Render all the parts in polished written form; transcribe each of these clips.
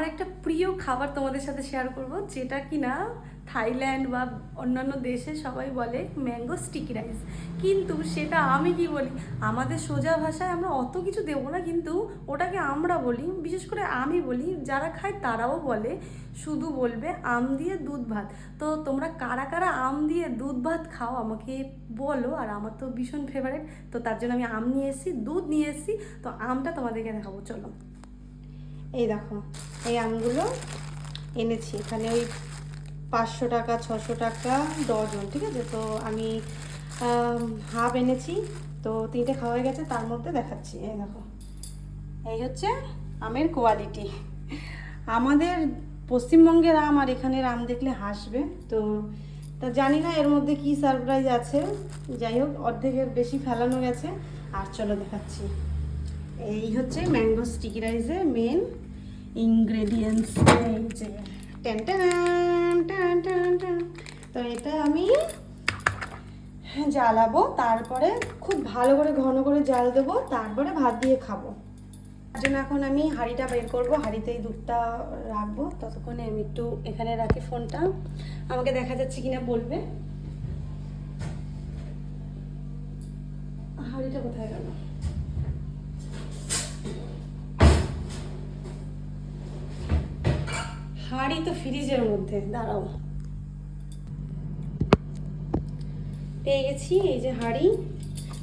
একটা প্রিয় খাবার তোমাদের সাথে শেয়ার করব, যেটা কি না থাইল্যান্ড বা অন্যান্য দেশে সবাই বলে ম্যাঙ্গো স্টিকি রাইস। কিন্তু সেটা আমি কি বলি, আমাদের সোজা ভাষায় আমরা অত কিছু দেবো না, কিন্তু ওটাকে আমরা বলি, বিশেষ করে আমি বলি, যারা খায় তারাও বলে, শুধু বলবে আম দিয়ে দুধ ভাত। তো তোমরা কারা কারা আম দিয়ে দুধ ভাত খাও আমাকে বলো। আর আমার তো ভীষণ ফেভারিট, তো তার জন্য আমি আম নিয়ে এসেছি, দুধ নিয়ে এসেছি। তো আমটা তোমাদেরকে দেখাবো, চলো। এই দেখো, এই আমগুলো এনেছি, এখানে ওই 500 টাকা 600 টাকা ডজন, ঠিক আছে। তো আমি হাফ এনেছি, তো 3টে খাওয়া হয়ে গেছে, তার মধ্যে দেখাচ্ছি। এই দেখো, এই হচ্ছে আমের কোয়ালিটি। আমাদের পশ্চিমবঙ্গের আম আর এখানের আম দেখলে হাসবে। তো তা জানি না এর মধ্যে কি সারপ্রাইজ আছে, যাই হোক অর্ধেকের বেশি ফেলানো গেছে। আর চলো দেখাচ্ছি, এই হচ্ছে ম্যাঙ্গো স্টিকি রাইসের মেন ইনগ্রেডিয়েন্টস। এই যে ten ten ten ten ten. তো এটা আমি জ্বালাবো, তারপরে খুব ভালো করে ঘন করে জাল দেবো, তারপরে ভাত দিয়ে খাবো। তার জন্য এখন আমি হাঁড়িটা বের করবো, হাঁড়িতেই দুধটা রাখবো। ততক্ষণে আমি একটু এখানে রাখি ফোনটা, আমাকে দেখা যাচ্ছে কিনা বলবে। হাঁড়িটা কোথায় গেল? হাঁড়ি তো ফ্রিজের মধ্যে, দাঁড়াও। পেয়ে গেছি, এই যে হাঁড়ি,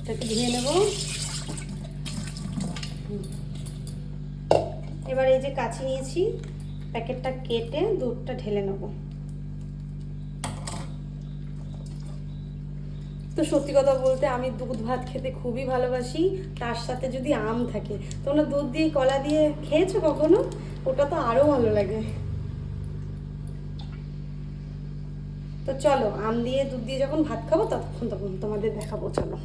এটাকে ধুয়ে নেব। এবার এই যে কাচি নিয়েছি, প্যাকেটটা কেটে দুধটা ঢেলে নেব। তো সত্যি কথা বলতে আমি দুধ ভাত খেতে খুবই ভালোবাসি, তার সাথে যদি আম থাকে। তোমরা দুধ দিয়ে কলা দিয়ে খেয়েছো কখনো? ওটা তো আরও ভালো লাগে। তো চলো, আম দিয়ে দুধ দিয়ে যখন ভাত খাবো তখন তোমাদের দেখাবো, চলো।